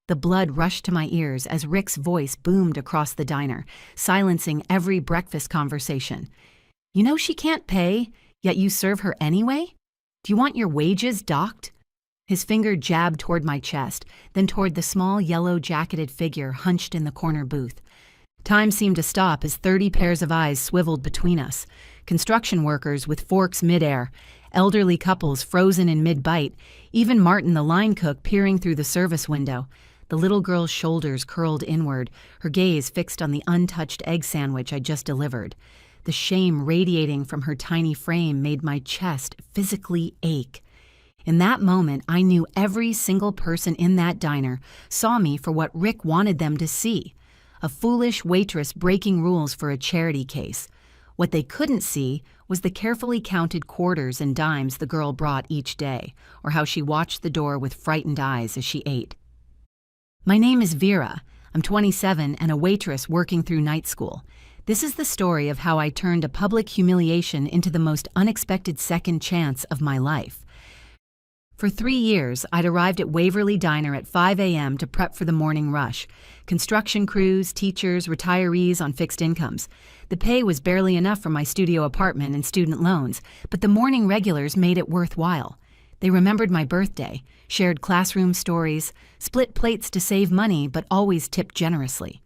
The blood rushed to my ears as Rick's voice boomed across the diner, silencing every breakfast conversation. "You know she can't pay, yet you serve her anyway? Do you want your wages docked?" His finger jabbed toward my chest, then toward the small yellow-jacketed figure hunched in the corner booth. Time seemed to stop as 30 pairs of eyes swiveled between us. Construction workers with forks midair, elderly couples frozen in mid-bite, even Martin the line cook peering through the service window. The little girl's shoulders curled inward, her gaze fixed on the untouched egg sandwich I just delivered. The shame radiating from her tiny frame made my chest physically ache. In that moment, I knew every single person in that diner saw me for what Rick wanted them to see: a foolish waitress breaking rules for a charity case. What they couldn't see was the carefully counted quarters and dimes the girl brought each day, or how she watched the door with frightened eyes as she ate. My name is Vera. I'm 27 and a waitress working through night school. This is the story of how I turned a public humiliation into the most unexpected second chance of my life. For 3 years, I'd arrived at Waverly Diner at 5 a.m. to prep for the morning rush. Construction crews, teachers, retirees on fixed incomes. The pay was barely enough for my studio apartment and student loans, but the morning regulars made it worthwhile. They remembered my birthday, shared classroom stories, split plates to save money, but always tipped generously.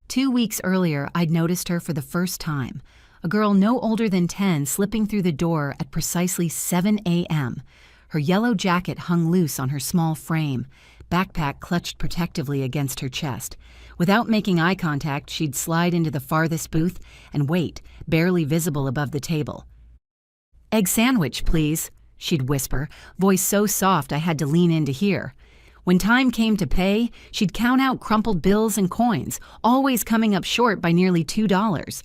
2 weeks earlier, I'd noticed her for the first time. A girl no older than 10 slipping through the door at precisely 7 a.m. Her yellow jacket hung loose on her small frame, backpack clutched protectively against her chest. Without making eye contact, she'd slide into the farthest booth and wait, barely visible above the table. "Egg sandwich, please," she'd whisper, voice so soft I had to lean in to hear. When time came to pay, she'd count out crumpled bills and coins, always coming up short by nearly $2.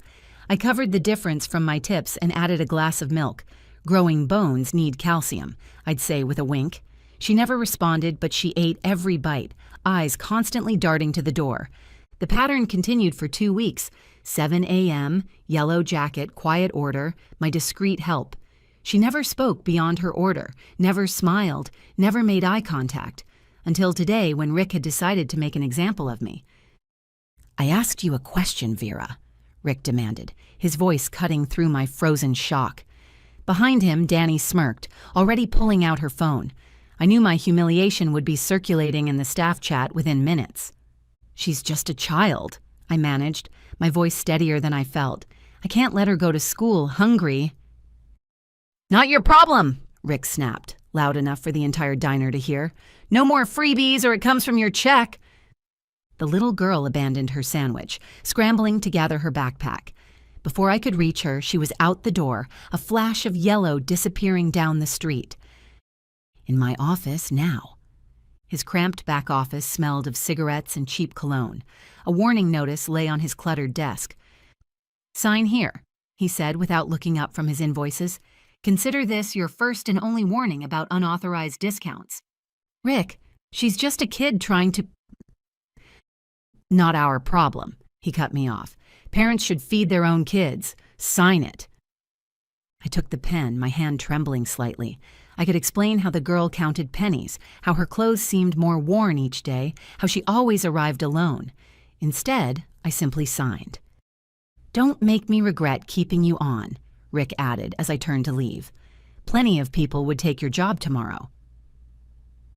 I covered the difference from my tips and added a glass of milk. "Growing bones need calcium," I'd say with a wink. She never responded, but she ate every bite, eyes constantly darting to the door. The pattern continued for 2 weeks. 7 a.m., yellow jacket, quiet order, my discreet help. She never spoke beyond her order, never smiled, never made eye contact. Until today, when Rick had decided to make an example of me. "I asked you a question, Vera," Rick demanded, his voice cutting through my frozen shock. Behind him, Danny smirked, already pulling out her phone. I knew my humiliation would be circulating in the staff chat within minutes. "She's just a child," I managed, my voice steadier than I felt. "I can't let her go to school hungry." "Not your problem," Rick snapped, loud enough for the entire diner to hear. "No more freebies or it comes from your check." The little girl abandoned her sandwich, scrambling to gather her backpack. Before I could reach her, she was out the door, a flash of yellow disappearing down the street. In my office now. His cramped back office smelled of cigarettes and cheap cologne. A warning notice lay on his cluttered desk. "Sign here," he said without looking up from his invoices. "Consider this your first and only warning about unauthorized discounts." "Rick, she's just a kid trying to—" "Not our problem," he cut me off. "Parents should feed their own kids. Sign it." I took the pen, my hand trembling slightly. I could explain how the girl counted pennies, how her clothes seemed more worn each day, how she always arrived alone. Instead, I simply signed. "Don't make me regret keeping you on," Rick added as I turned to leave. "Plenty of people would take your job tomorrow."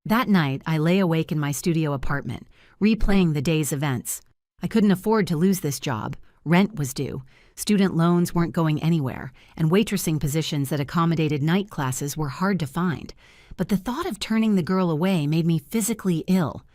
That night, I lay awake in my studio apartment, replaying the day's events. I couldn't afford to lose this job. Rent was due, student loans weren't going anywhere, and waitressing positions that accommodated night classes were hard to find. But the thought of turning the girl away made me physically ill.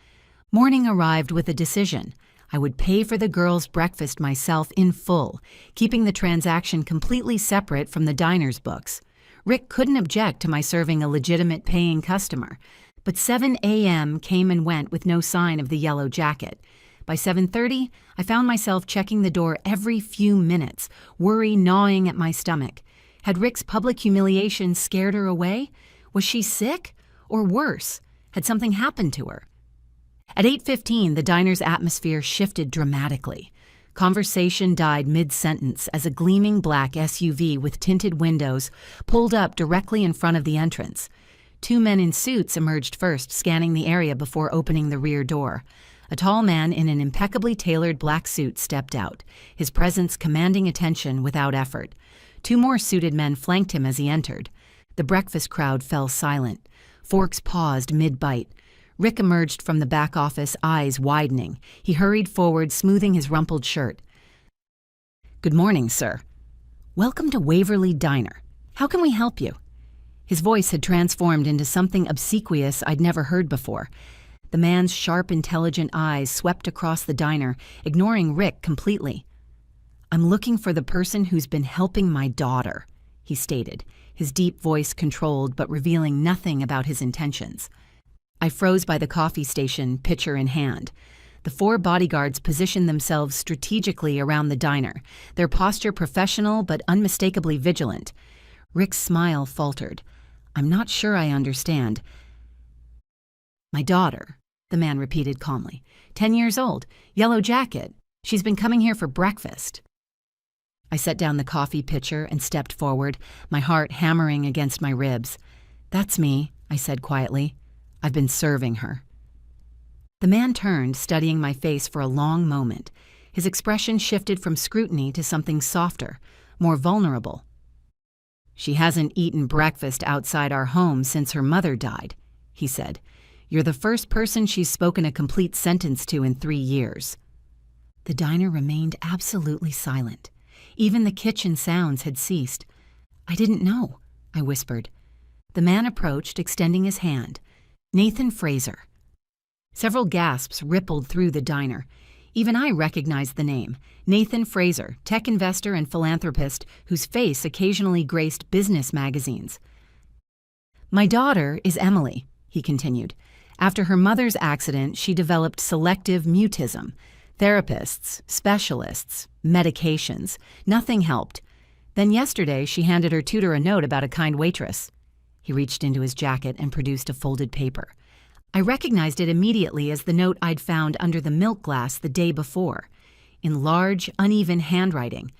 Morning arrived with a decision. I would pay for the girl's breakfast myself in full, keeping the transaction completely separate from the diner's books. Rick couldn't object to my serving a legitimate paying customer, but 7 a.m. came and went with no sign of the yellow jacket. By 7:30, I found myself checking the door every few minutes, worry gnawing at my stomach. Had Rick's public humiliation scared her away? Was she sick? Or worse, had something happened to her? At 8:15, the diner's atmosphere shifted dramatically. Conversation died mid-sentence as a gleaming black SUV with tinted windows pulled up directly in front of the entrance. Two men in suits emerged first, scanning the area before opening the rear door. A tall man in an impeccably tailored black suit stepped out, his presence commanding attention without effort. Two more suited men flanked him as he entered. The breakfast crowd fell silent. Forks paused mid-bite. Rick emerged from the back office, eyes widening. He hurried forward, smoothing his rumpled shirt. "Good morning, sir. Welcome to Waverly Diner. How can we help you?" His voice had transformed into something obsequious I'd never heard before. The man's sharp, intelligent eyes swept across the diner, ignoring Rick completely. "I'm looking for the person who's been helping my daughter," he stated, his deep voice controlled but revealing nothing about his intentions. I froze by the coffee station, pitcher in hand. The four bodyguards positioned themselves strategically around the diner, their posture professional but unmistakably vigilant. Rick's smile faltered. "I'm not sure I understand." "My daughter," the man repeated calmly. 10 years old, yellow jacket. She's been coming here for breakfast." I set down the coffee pitcher and stepped forward, my heart hammering against my ribs. "That's me," I said quietly. "I've been serving her." The man turned, studying my face for a long moment. His expression shifted from scrutiny to something softer, more vulnerable. "She hasn't eaten breakfast outside our home since her mother died," he said. "You're the first person she's spoken a complete sentence to in 3 years." The diner remained absolutely silent. Even the kitchen sounds had ceased. "I didn't know," I whispered. The man approached, extending his hand. "Nathan Fraser." Several gasps rippled through the diner. Even I recognized the name. Nathan Fraser, tech investor and philanthropist whose face occasionally graced business magazines. "My daughter is Emily," he continued. "After her mother's accident, she developed selective mutism. Therapists, specialists, medications. Nothing helped. Then yesterday, she handed her tutor a note about a kind waitress." He reached into his jacket and produced a folded paper. I recognized it immediately as the note I'd found under the milk glass the day before. In large, uneven handwriting.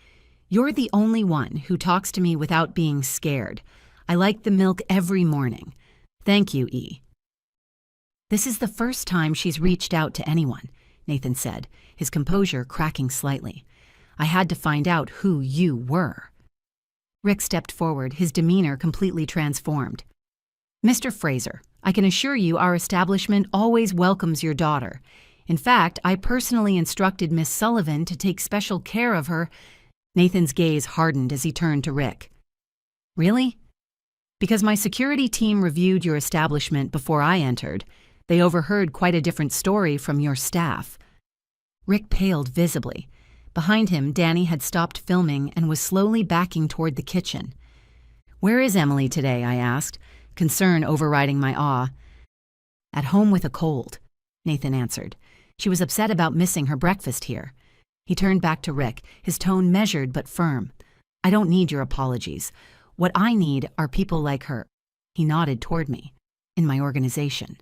"You're the only one who talks to me without being scared. I like the milk every morning. Thank you, E." "This is the first time she's reached out to anyone," Nathan said, his composure cracking slightly. "I had to find out who you were." Rick stepped forward, his demeanor completely transformed. "Mr. Fraser, I can assure you our establishment always welcomes your daughter. In fact, I personally instructed Miss Sullivan to take special care of her." Nathan's gaze hardened as he turned to Rick. "Really?" "Because my security team reviewed your establishment before I entered. They overheard quite a different story from your staff." Rick paled visibly. Behind him, Danny had stopped filming and was slowly backing toward the kitchen. "Where is Emily today?" I asked, concern overriding my awe. "At home with a cold," Nathan answered. "She was upset about missing her breakfast here." He turned back to Rick, his tone measured but firm. "I don't need your apologies. What I need are people like her." He nodded toward me. "In my organization."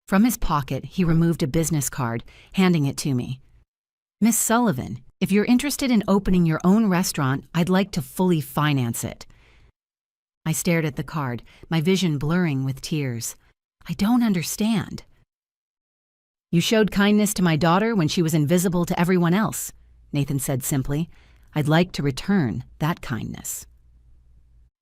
From his pocket, he removed a business card, handing it to me. "Miss Sullivan, if you're interested in opening your own restaurant, I'd like to fully finance it." I stared at the card, my vision blurring with tears. "I don't understand." "You showed kindness to my daughter when she was invisible to everyone else," Nathan said simply. "I'd like to return that kindness."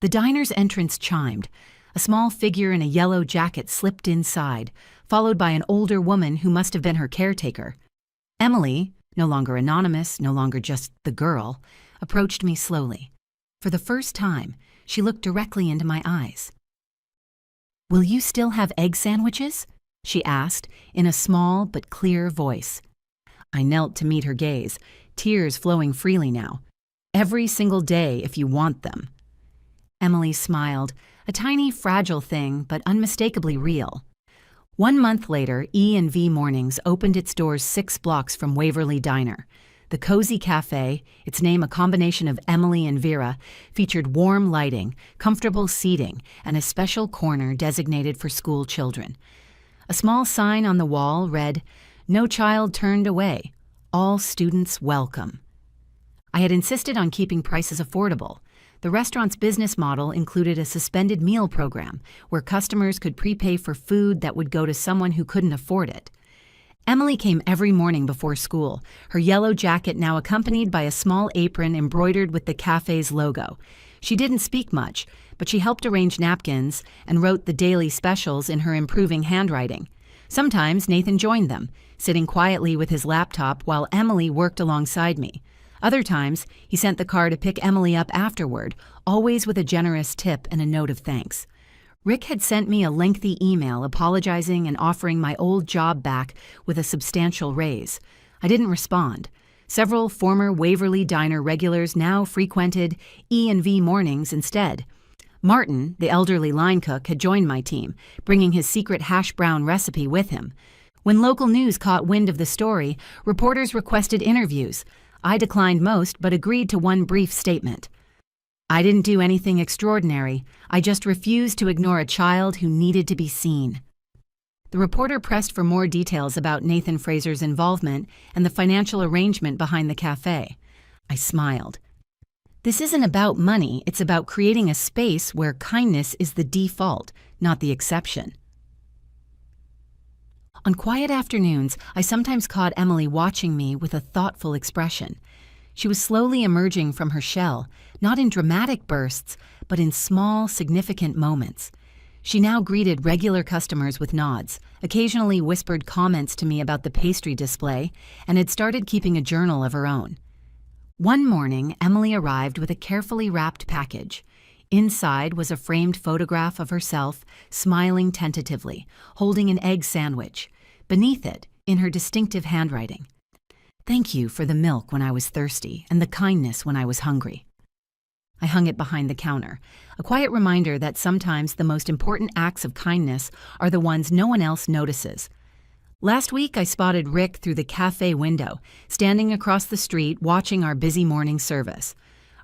The diner's entrance chimed. A small figure in a yellow jacket slipped inside, followed by an older woman who must have been her caretaker. Emily, no longer anonymous, no longer just the girl, approached me slowly. For the first time, she looked directly into my eyes. "Will you still have egg sandwiches?" she asked, in a small but clear voice. I knelt to meet her gaze, tears flowing freely now. "Every single day if you want them." Emily smiled, a tiny, fragile thing, but unmistakably real. 1 month later, E&V Mornings opened its doors 6 blocks from Waverly Diner. The cozy cafe, its name a combination of Emily and Vera, featured warm lighting, comfortable seating, and a special corner designated for school children. A small sign on the wall read, "No child turned away. All students welcome." I had insisted on keeping prices affordable. The restaurant's business model included a suspended meal program where customers could prepay for food that would go to someone who couldn't afford it. Emily came every morning before school, her yellow jacket now accompanied by a small apron embroidered with the cafe's logo. She didn't speak much, but she helped arrange napkins and wrote the daily specials in her improving handwriting. Sometimes Nathan joined them, sitting quietly with his laptop while Emily worked alongside me. Other times, he sent the car to pick Emily up afterward, always with a generous tip and a note of thanks. Rick had sent me a lengthy email apologizing and offering my old job back with a substantial raise. I didn't respond. Several former Waverly Diner regulars now frequented E&V mornings instead. Martin, the elderly line cook, had joined my team, bringing his secret hash brown recipe with him. When local news caught wind of the story, reporters requested interviews. I declined most, but agreed to one brief statement. I didn't do anything extraordinary. I just refused to ignore a child who needed to be seen. The reporter pressed for more details about Nathan Fraser's involvement and the financial arrangement behind the cafe. I smiled. This isn't about money, it's about creating a space where kindness is the default, not the exception. On quiet afternoons, I sometimes caught Emily watching me with a thoughtful expression. She was slowly emerging from her shell, not in dramatic bursts, but in small, significant moments. She now greeted regular customers with nods, occasionally whispered comments to me about the pastry display, and had started keeping a journal of her own. One morning, Emily arrived with a carefully wrapped package. Inside was a framed photograph of herself, smiling tentatively, holding an egg sandwich. Beneath it, in her distinctive handwriting, "Thank you for the milk when I was thirsty and the kindness when I was hungry." I hung it behind the counter, a quiet reminder that sometimes the most important acts of kindness are the ones no one else notices. Last week, I spotted Rick through the cafe window, standing across the street watching our busy morning service.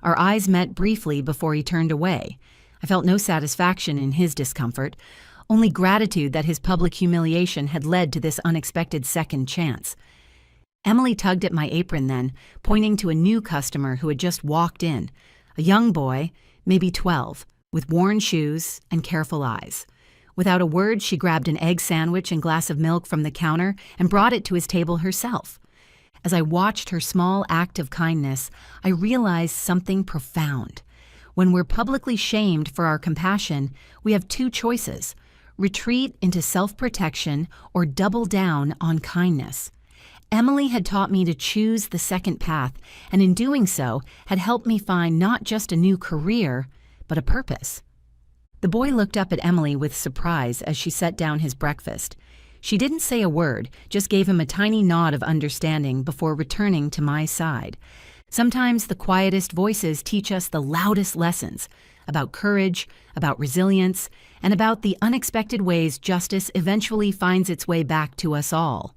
Our eyes met briefly before he turned away. I felt no satisfaction in his discomfort, only gratitude that his public humiliation had led to this unexpected second chance. Emily tugged at my apron then, pointing to a new customer who had just walked in, a young boy, maybe 12, with worn shoes and careful eyes. Without a word, she grabbed an egg sandwich and glass of milk from the counter and brought it to his table herself. As I watched her small act of kindness, I realized something profound. When we're publicly shamed for our compassion, we have two choices: retreat into self-protection or double down on kindness. Emily had taught me to choose the second path, and in doing so, had helped me find not just a new career, but a purpose. The boy looked up at Emily with surprise as she set down his breakfast. She didn't say a word, just gave him a tiny nod of understanding before returning to my side. Sometimes the quietest voices teach us the loudest lessons about courage, about resilience, and about the unexpected ways justice eventually finds its way back to us all.